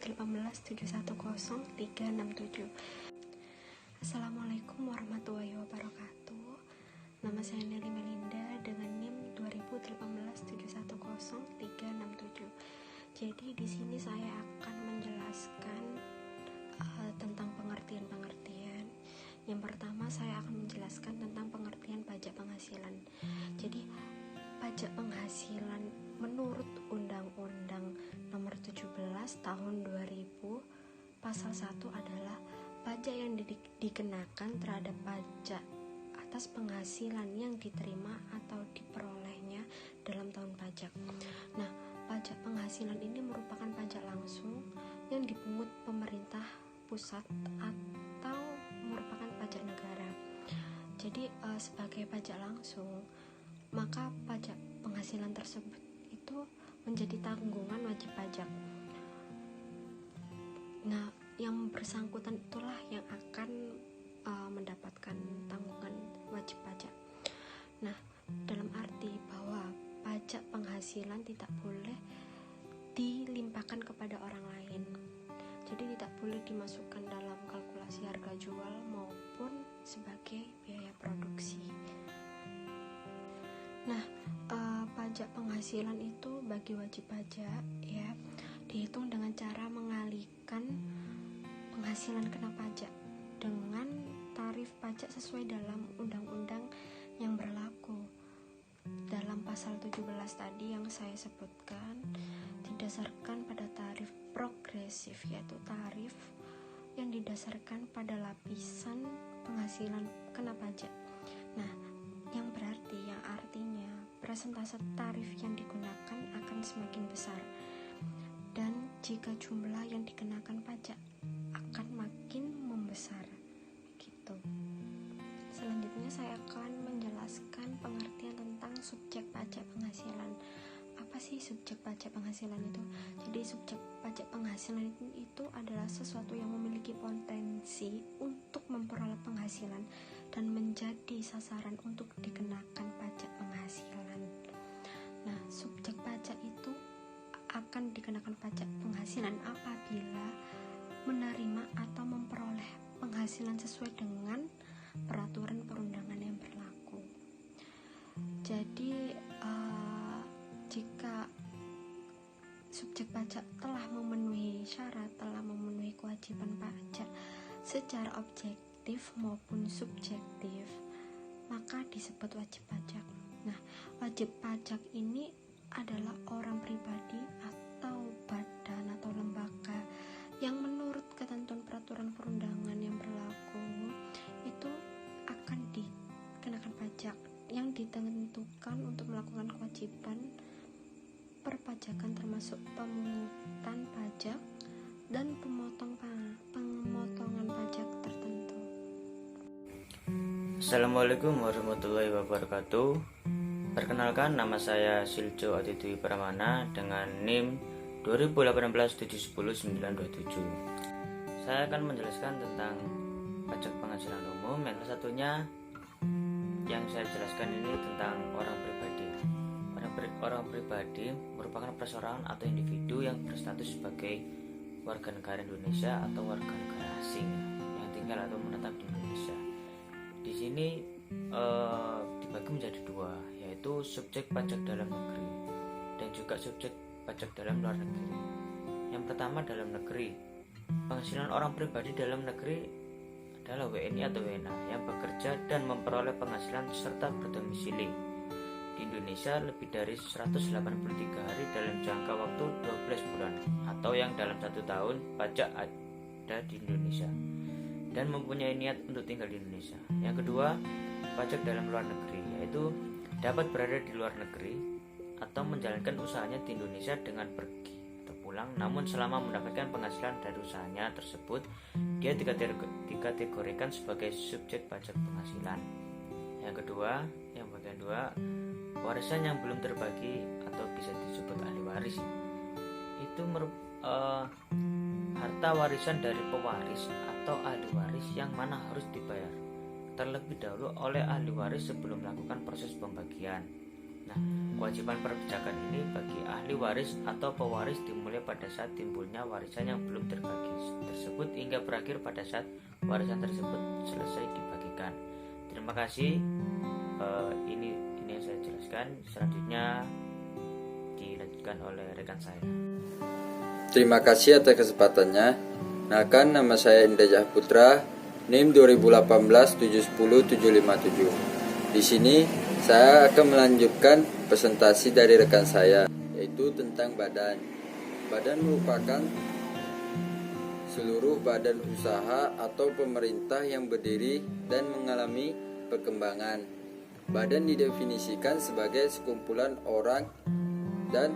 2018-710-367. Assalamualaikum warahmatullahi wabarakatuh. Nama saya Nelly Melinda dengan NIM 2018-710-367. Jadi di sini saya akan menjelaskan tentang pengertian-pengertian. Yang pertama saya akan menjelaskan tentang pengertian pajak penghasilan. Jadi pajak penghasilan menurut Undang-Undang Nomor 17 Tahun 2000 Pasal 1 adalah pajak yang dikenakan terhadap pajak atas penghasilan yang diterima atau diperolehnya dalam tahun pajak. Nah, pajak penghasilan ini merupakan pajak langsung yang dipungut pemerintah pusat atau merupakan pajak negara. Jadi sebagai pajak langsung, maka pajak penghasilan tersebut itu menjadi tanggungan wajib pajak. Nah, yang bersangkutan itulah yang akan mendapatkan tanggungan wajib pajak. Nah, dalam arti bahwa pajak penghasilan tidak boleh dilimpahkan kepada orang lain. Jadi tidak boleh dimasukkan dalam kalkulasi harga jual maupun sebagai biaya produksi. Nah, pajak penghasilan itu bagi wajib pajak ya dihitung dengan cara mengalihkan penghasilan kena pajak dengan tarif pajak sesuai dalam undang-undang yang berlaku. Dalam pasal 17 tadi yang saya sebutkan didasarkan pada tarif progresif, yaitu tarif yang didasarkan pada lapisan penghasilan kena pajak. Nah, yang artinya persentase tarif yang digunakan akan semakin besar, dan jika jumlah yang dikenakan pajak akan makin membesar gitu. Selanjutnya saya akan menjelaskan pengertian tentang subjek pajak penghasilan. Apa sih subjek pajak penghasilan itu? Jadi subjek pajak penghasilan itu adalah sesuatu yang memiliki potensi untuk memperoleh penghasilan dan menjadi sasaran untuk dikenakan pajak penghasilan. Nah, subjek pajak itu akan dikenakan pajak penghasilan apabila menerima atau memperoleh penghasilan sesuai dengan peraturan perundangan yang berlaku. Jadi jika subjek pajak telah memenuhi syarat, telah memenuhi kewajiban pajak secara objektif maupun subjektif, maka disebut wajib pajak. Nah, wajib pajak ini adalah orang pribadi atau badan atau lembaga yang menurut ketentuan peraturan perundangan yang berlaku itu akan dikenakan pajak yang ditentukan untuk melakukan kewajiban perpajakan termasuk pemungutan pajak dan pemotongan pajak tertentu. Assalamualaikum warahmatullahi wabarakatuh. Perkenalkan, nama saya Siljo Aditwi Pramana dengan NIM 2018-710-927. Saya akan menjelaskan tentang pajak penghasilan umum. Yang satunya yang saya jelaskan ini tentang orang pribadi. Orang pribadi merupakan perorangan atau individu yang berstatus sebagai warga negara Indonesia atau warga negara asing yang tinggal atau menetap di Indonesia. Di sini dibagi menjadi dua, yaitu subjek pajak dalam negeri dan juga subjek pajak dalam luar negeri. Yang pertama dalam negeri. Penghasilan orang pribadi dalam negeri adalah WNI atau WNA yang bekerja dan memperoleh penghasilan serta berdomisili di Indonesia lebih dari 183 hari dalam jangka waktu 12 bulan atau yang dalam 1 tahun pajak ada di Indonesia dan mempunyai niat untuk tinggal di Indonesia. Yang kedua, pajak dalam luar negeri, yaitu dapat berada di luar negeri atau menjalankan usahanya di Indonesia dengan pergi atau pulang, namun selama mendapatkan penghasilan dari usahanya tersebut, dia dikategorikan sebagai subjek pajak penghasilan. Yang kedua, yang bagian dua, warisan yang belum terbagi atau bisa disebut ahli waris. Itu harta warisan dari pewaris atau ahli waris yang mana harus dibayar terlebih dahulu oleh ahli waris sebelum melakukan proses pembagian. Nah, kewajiban perpajakan ini bagi ahli waris atau pewaris dimulai pada saat timbulnya warisan yang belum terbagi tersebut hingga berakhir pada saat warisan tersebut selesai dibagikan. Terima kasih. Ini yang saya jelaskan. Selanjutnya dilanjutkan oleh rekan saya. Terima kasih atas kesempatannya. Nakan, nama saya Indra Putra, NIM 2018-710-757. Di sini saya akan melanjutkan presentasi dari rekan saya, yaitu tentang badan. Badan merupakan seluruh badan usaha atau pemerintah yang berdiri dan mengalami perkembangan. Badan didefinisikan sebagai sekumpulan orang dan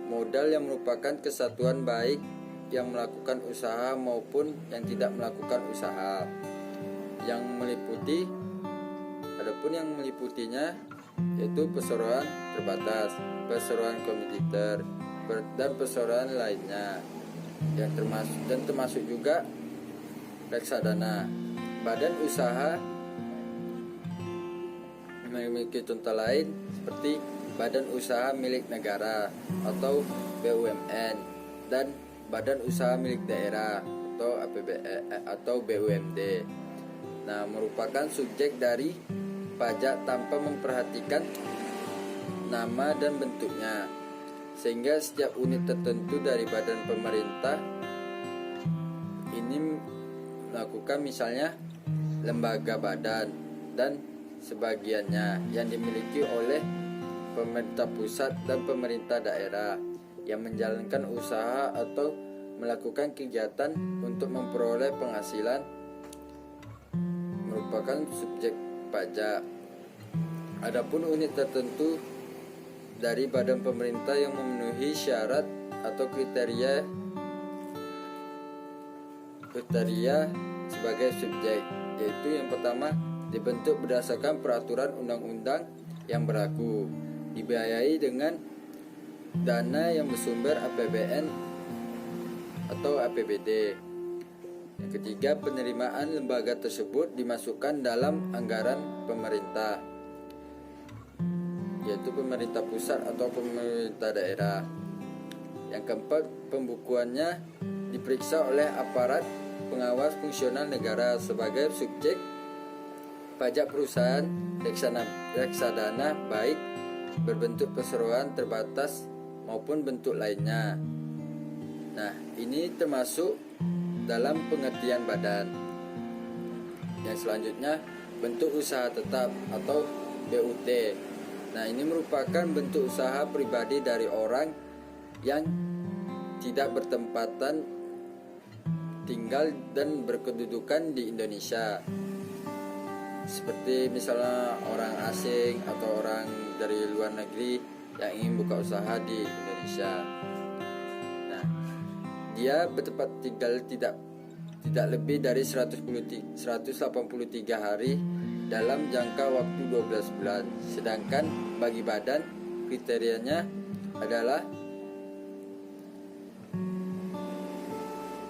modal yang merupakan kesatuan baik yang melakukan usaha maupun yang tidak melakukan usaha. Adapun yang meliputinya yaitu perseroan terbatas, perseroan komputer, dan perseroan lainnya yang termasuk juga reksadana. Badan usaha memiliki contoh lain seperti badan usaha milik negara atau BUMN dan badan usaha milik daerah atau atau BUMD. Nah, merupakan subjek dari pajak tanpa memperhatikan nama dan bentuknya, sehingga setiap unit tertentu dari badan pemerintah ini melakukan misalnya lembaga badan dan sebagiannya yang dimiliki oleh pemerintah pusat dan pemerintah daerah yang menjalankan usaha atau melakukan kegiatan untuk memperoleh penghasilan merupakan subjek pajak. Adapun unit tertentu dari badan pemerintah yang memenuhi syarat atau kriteria sebagai subjek, yaitu yang pertama dibentuk berdasarkan peraturan undang-undang yang berlaku, dibiayai dengan dana yang bersumber APBN atau APBD. Yang ketiga, penerimaan lembaga tersebut dimasukkan dalam anggaran pemerintah, yaitu pemerintah pusat atau pemerintah daerah. Yang keempat, pembukuannya diperiksa oleh aparat pengawas fungsional negara sebagai subjek pajak perusahaan reksadana baik berbentuk perseroan terbatas maupun bentuk lainnya. Nah, ini termasuk dalam pengertian badan. Yang selanjutnya, bentuk usaha tetap atau BUT. Nah, ini merupakan bentuk usaha pribadi dari orang yang tidak bertempatan tinggal dan berkedudukan di Indonesia, seperti misalnya orang asing atau orang dari luar negeri yang ingin buka usaha di Indonesia. Nah, dia bertempat tinggal tidak lebih dari 183 hari dalam jangka waktu 12 bulan. Sedangkan bagi badan, kriterianya adalah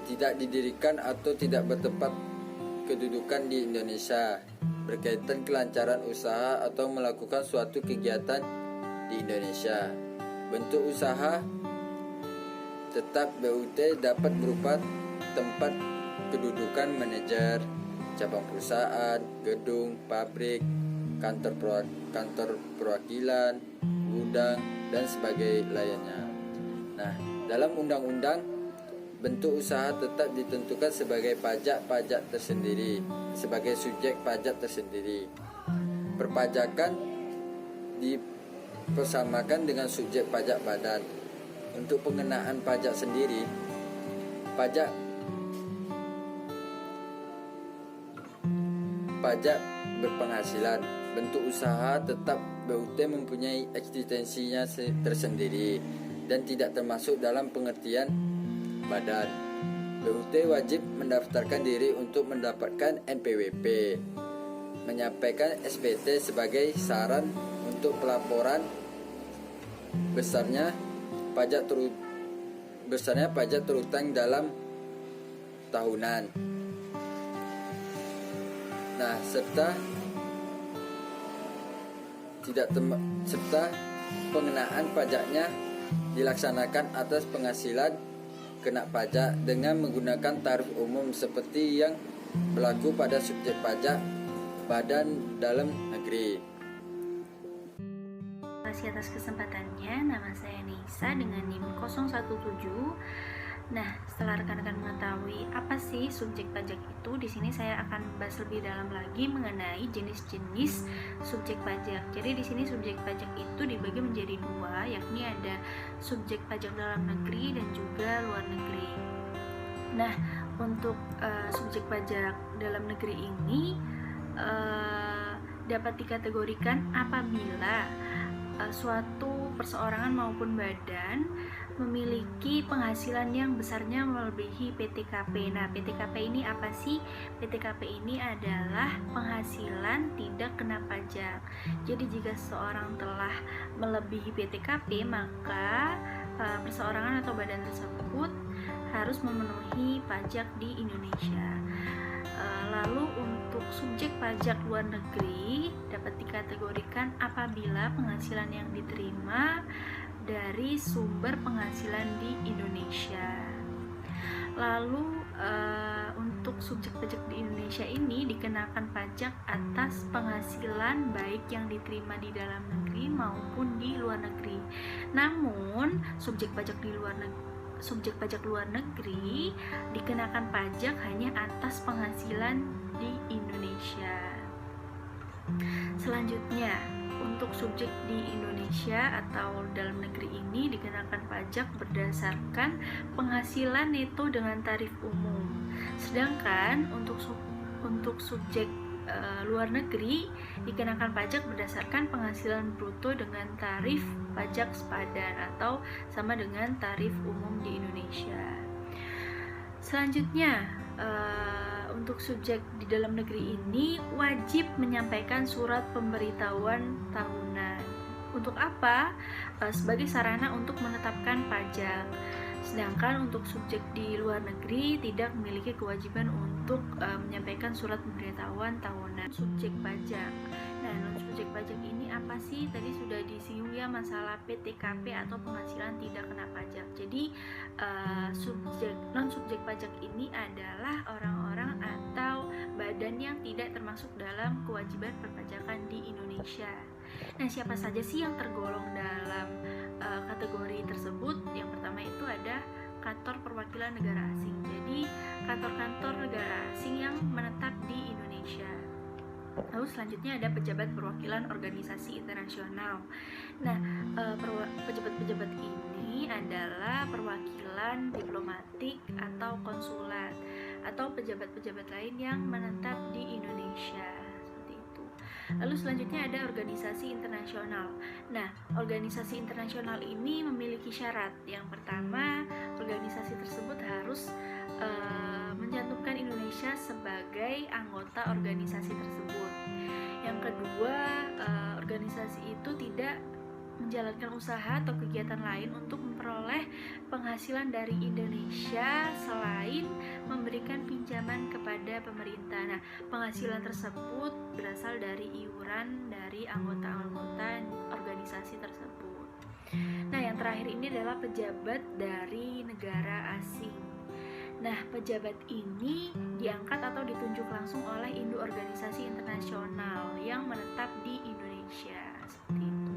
tidak didirikan atau tidak bertempat kedudukan di Indonesia, berkaitan kelancaran usaha atau melakukan suatu kegiatan di Indonesia. Bentuk usaha tetap BUT dapat berupa tempat kedudukan manajer, cabang perusahaan, gedung, pabrik, kantor perwakilan, gudang, dan sebagainya lainnya. Nah, dalam undang-undang, bentuk usaha tetap ditentukan sebagai pajak tersendiri, sebagai subjek pajak tersendiri. Perpajakan dipersamakan dengan subjek pajak badan. Untuk pengenaan pajak sendiri, pajak berpenghasilan, bentuk usaha tetap BUT mempunyai eksistensinya tersendiri dan tidak termasuk dalam pengertian badan. BUT wajib mendaftarkan diri untuk mendapatkan NPWP, menyampaikan SPT sebagai saran untuk pelaporan besarnya pajak terutang dalam tahunan. Nah, serta serta pengenaan pajaknya dilaksanakan atas penghasilan kena pajak dengan menggunakan tarif umum seperti yang berlaku pada subjek pajak badan dalam negeri. Terima kasih atas kesempatannya. Nama saya Nisa dengan NIM 017. Nah, setelah rekan-rekan mengetahui apa sih subjek pajak itu, di sini saya akan membahas lebih dalam lagi mengenai jenis-jenis subjek pajak. Jadi di sini subjek pajak itu dibagi menjadi dua, yakni ada subjek pajak dalam negeri dan juga luar negeri. Nah, untuk subjek pajak dalam negeri ini dapat dikategorikan apabila suatu perseorangan maupun badan memiliki penghasilan yang besarnya melebihi PTKP. Nah, PTKP ini apa sih? PTKP ini adalah penghasilan tidak kena pajak. Jadi jika seseorang telah melebihi PTKP, maka perseorangan atau badan tersebut harus memenuhi pajak di Indonesia. Lalu untuk subjek pajak luar negeri dapat dikategorikan apabila penghasilan yang diterima dari sumber penghasilan di Indonesia. Lalu untuk subjek pajak di Indonesia ini dikenakan pajak atas penghasilan baik yang diterima di dalam negeri maupun di luar negeri. Namun subjek pajak luar negeri dikenakan pajak hanya atas penghasilan di Indonesia. Selanjutnya, untuk subjek di Indonesia atau dalam negeri ini dikenakan pajak berdasarkan penghasilan neto dengan tarif umum. Sedangkan untuk subjek luar negeri dikenakan pajak berdasarkan penghasilan bruto dengan tarif pajak sepadan atau sama dengan tarif umum di Indonesia. Selanjutnya, untuk subjek di dalam negeri ini wajib menyampaikan surat pemberitahuan tahunan. Untuk apa? Sebagai sarana untuk menetapkan pajak. Sedangkan untuk subjek di luar negeri tidak memiliki kewajiban untuk menyampaikan surat pemberitahuan tahunan. Subjek pajak. Nah, non-subjek pajak ini apa sih? Tadi sudah disinggung ya masalah PTKP atau penghasilan tidak kena pajak. Jadi non-subjek pajak ini adalah orang-orang atau badan yang tidak termasuk dalam kewajiban perpajakan di Indonesia. Nah, siapa saja sih yang tergolong dalam kategori tersebut? Yang pertama itu ada kantor perwakilan negara asing. Jadi kantor-kantor negara asing yang menetap di Indonesia. Lalu selanjutnya ada pejabat perwakilan organisasi internasional. Nah, pejabat-pejabat ini adalah perwakilan diplomatik atau konsulat atau pejabat-pejabat lain yang menetap di Indonesia. Lalu selanjutnya ada organisasi internasional. Nah, organisasi internasional ini memiliki syarat. Yang pertama, organisasi tersebut harus mencantumkan Indonesia sebagai anggota organisasi tersebut. Yang kedua, organisasi itu tidak menjalankan usaha atau kegiatan lain untuk memperoleh penghasilan dari Indonesia selain memberikan pinjaman kepada pemerintah. Nah, penghasilan tersebut berasal dari iuran dari anggota-anggota organisasi tersebut. Nah, yang terakhir ini adalah pejabat dari negara asing. Nah, pejabat ini diangkat atau ditunjuk langsung oleh induk organisasi internasional yang menetap di Indonesia. Seperti itu.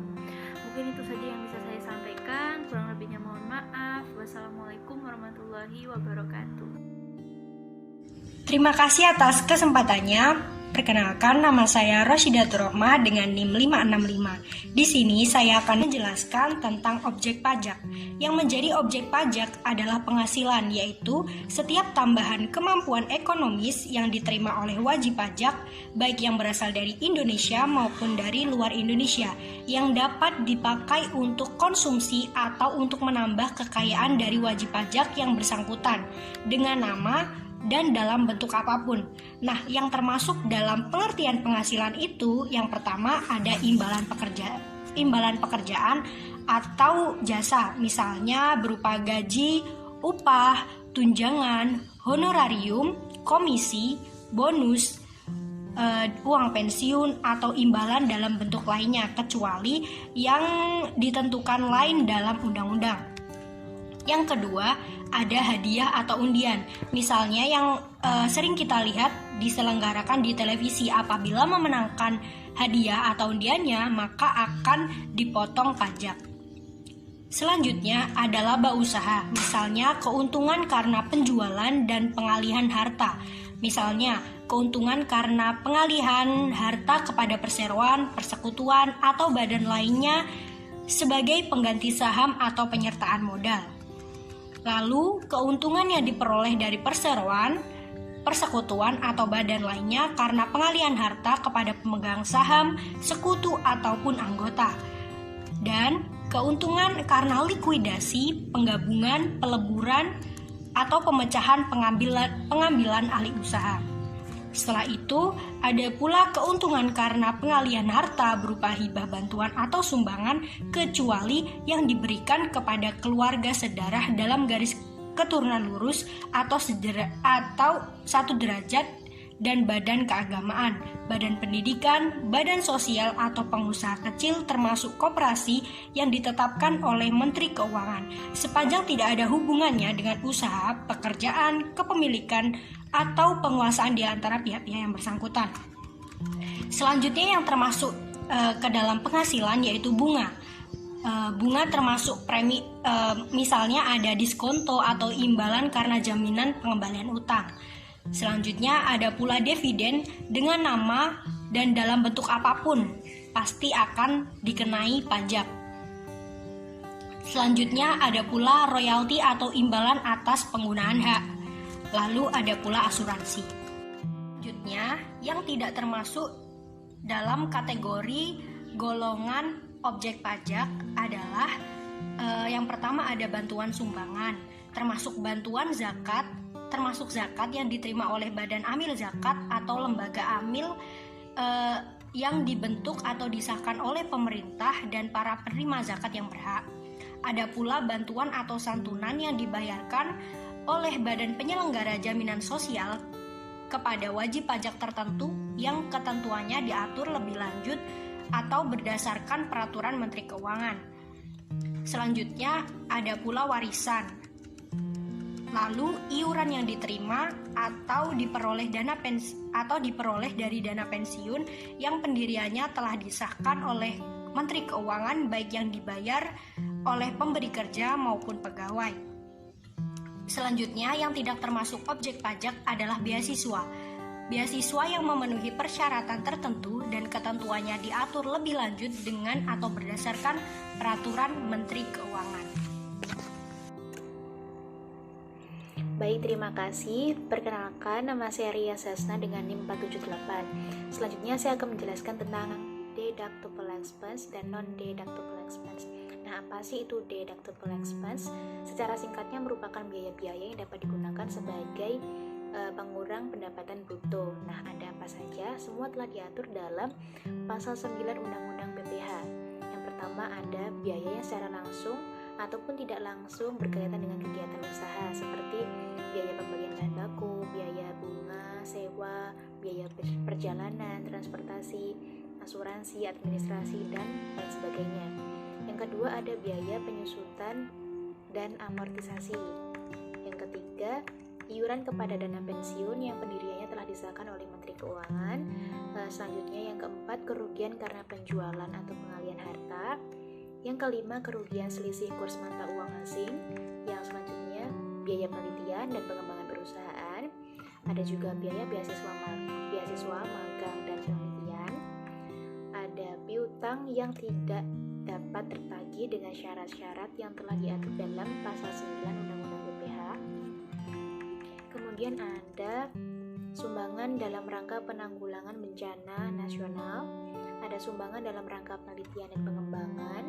Mungkin itu saja yang bisa saya sampaikan. Kurang lebihnya mohon maaf. Wassalamualaikum warahmatullahi wabarakatuh. Terima kasih atas kesempatannya. Perkenalkan, nama saya Roshidatul Rohmah dengan NIM 565. Di sini saya akan menjelaskan tentang objek pajak. Yang menjadi objek pajak adalah penghasilan, yaitu setiap tambahan kemampuan ekonomis yang diterima oleh wajib pajak, baik yang berasal dari Indonesia maupun dari luar Indonesia, yang dapat dipakai untuk konsumsi atau untuk menambah kekayaan dari wajib pajak yang bersangkutan dengan nama dan dalam bentuk apapun. Nah, yang termasuk dalam pengertian penghasilan itu, yang pertama ada imbalan pekerjaan atau jasa, misalnya berupa gaji, upah, tunjangan, honorarium, komisi, bonus, uang pensiun atau imbalan dalam bentuk lainnya, kecuali yang ditentukan lain dalam undang-undang. Yang kedua, ada hadiah atau undian. Misalnya yang sering kita lihat diselenggarakan di televisi, apabila memenangkan hadiah atau undiannya, maka akan dipotong pajak. Selanjutnya ada laba usaha, misalnya keuntungan karena penjualan dan pengalihan harta. Misalnya, keuntungan karena pengalihan harta kepada perseroan, persekutuan, atau badan lainnya sebagai pengganti saham atau penyertaan modal. Lalu, keuntungan yang diperoleh dari perseroan, persekutuan, atau badan lainnya karena pengalihan harta kepada pemegang saham, sekutu, ataupun anggota. Dan keuntungan karena likuidasi, penggabungan, peleburan, atau pemecahan pengambilan alih usaha. Setelah itu, ada pula keuntungan karena pengalihan harta berupa hibah, bantuan, atau sumbangan, kecuali yang diberikan kepada keluarga sedarah dalam garis keturunan lurus atau satu derajat, dan badan keagamaan, badan pendidikan, badan sosial, atau pengusaha kecil termasuk koperasi yang ditetapkan oleh Menteri Keuangan, sepanjang tidak ada hubungannya dengan usaha, pekerjaan, kepemilikan, atau penguasaan di antara pihak-pihak yang bersangkutan. Selanjutnya yang termasuk ke dalam penghasilan yaitu bunga. Bunga termasuk premi, misalnya ada diskonto atau imbalan karena jaminan pengembalian utang. Selanjutnya ada pula dividen dengan nama dan dalam bentuk apapun pasti akan dikenai pajak. Selanjutnya ada pula royalti atau imbalan atas penggunaan hak. Lalu ada pula asuransi. Selanjutnya yang tidak termasuk dalam kategori golongan objek pajak adalah yang pertama ada bantuan sumbangan, termasuk bantuan zakat, termasuk zakat yang diterima oleh badan amil zakat atau lembaga amil yang dibentuk atau disahkan oleh pemerintah dan para penerima zakat yang berhak. Ada pula bantuan atau santunan yang dibayarkan oleh badan penyelenggara jaminan sosial kepada wajib pajak tertentu yang ketentuannya diatur lebih lanjut atau berdasarkan peraturan Menteri Keuangan. Selanjutnya ada pula warisan. Lalu iuran yang diterima atau diperoleh dari dana pensiun yang pendiriannya telah disahkan oleh Menteri Keuangan, baik yang dibayar oleh pemberi kerja maupun pegawai. Selanjutnya yang tidak termasuk objek pajak adalah beasiswa. Beasiswa yang memenuhi persyaratan tertentu dan ketentuannya diatur lebih lanjut dengan atau berdasarkan peraturan Menteri Keuangan. Baik, terima kasih. Perkenalkan, nama saya Ria Sasna dengan NIM 478. Selanjutnya saya akan menjelaskan tentang deductible expense dan non-deductible expense. Nah, apa sih itu deductible expense? Secara singkatnya merupakan biaya-biaya yang dapat digunakan sebagai pengurang pendapatan bruto. Nah, ada apa saja? Semua telah diatur dalam pasal 9 Undang-Undang PPH. Yang pertama ada biaya yang secara langsung ataupun tidak langsung berkaitan dengan kegiatan usaha, seperti biaya pembelian bahan baku, biaya bunga, sewa, biaya perjalanan, transportasi, asuransi, administrasi, dan lain sebagainya. Yang kedua ada biaya penyusutan dan amortisasi. Yang ketiga, iuran kepada dana pensiun yang pendiriannya telah disahkan oleh Menteri Keuangan. Selanjutnya yang keempat, kerugian karena penjualan atau pengalihan harta. Yang kelima, kerugian selisih kurs mata uang asing. Yang selanjutnya, biaya penelitian dan pengembangan perusahaan. Ada juga biaya beasiswa magang dan penelitian. Ada piutang yang tidak dapat tertagih dengan syarat-syarat yang telah diatur dalam pasal 9 Undang-Undang PPH. Kemudian ada sumbangan dalam rangka penanggulangan bencana nasional, ada sumbangan dalam rangka penelitian dan pengembangan,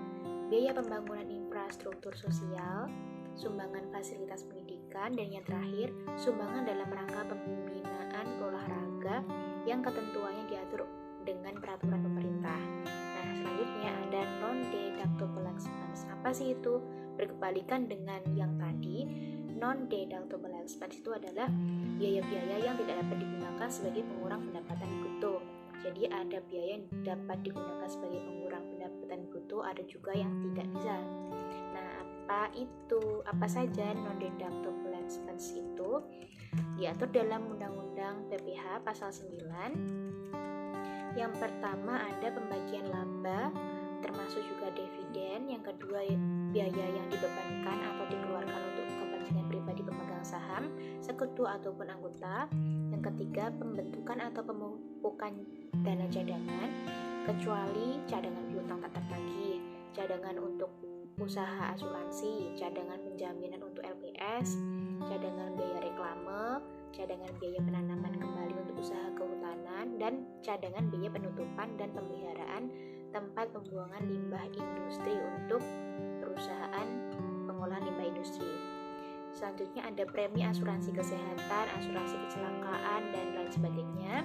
biaya pembangunan infrastruktur sosial, sumbangan fasilitas pendidikan, dan yang terakhir, sumbangan dalam rangka pembinaan olahraga yang ketentuannya diatur dengan peraturan pemerintah. Nah, selanjutnya ada non-deductible expense. Apa sih itu? Berkebalikan dengan yang tadi, non-deductible expense itu adalah biaya-biaya yang tidak dapat digunakan sebagai pengurang pendapatan bruto. Jadi ada biaya yang dapat digunakan sebagai pengurang pendapatan bruto, ada juga yang tidak bisa. Nah, apa saja non-deductible expense itu? Diatur dalam Undang-Undang PPH pasal 9. Yang pertama ada pembagian laba, termasuk juga dividen. Yang kedua, biaya yang dibebankan atau dikeluarkan untuk kepentingan pribadi pemegang saham, sekutu ataupun anggota. Yang ketiga, pembentukan atau pemupukan dana cadangan, kecuali cadangan piutang tak tertagih, cadangan untuk usaha asuransi, cadangan penjaminan untuk LPS, cadangan biaya reklame, cadangan biaya penanaman kembali untuk usaha kehutanan, dan cadangan biaya penutupan dan pemeliharaan tempat pembuangan limbah industri untuk perusahaan pengolahan limbah industri. Selanjutnya ada premi asuransi kesehatan, asuransi kecelakaan, dan lain sebagainya.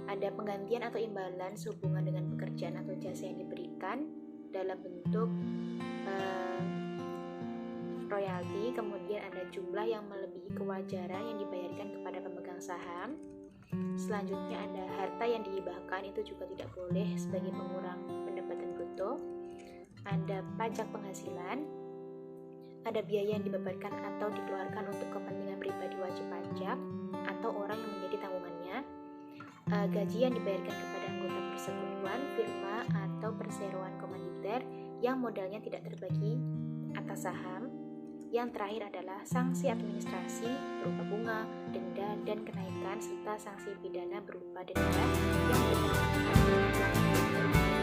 Ada penggantian atau imbalan sehubungan dengan pekerjaan atau jasa yang diberikan dalam bentuk royalti. Kemudian ada jumlah yang melebihi kewajaran yang dibayarkan kepada pemegang saham. Selanjutnya ada harta yang dihibahkan, itu juga tidak boleh sebagai pengurang pendapatan bruto. Ada pajak penghasilan, ada biaya yang dibebankan atau dikeluarkan untuk kepentingan pribadi wajib pajak atau orang yang menjadi tanggungannya. Gaji yang dibayarkan kepada anggota persekutuan, firma atau perseroan komanditer yang modalnya tidak terbagi atas saham. Yang terakhir adalah sanksi administrasi berupa bunga, denda, dan kenaikan, serta sanksi pidana berupa denda yang dikenakan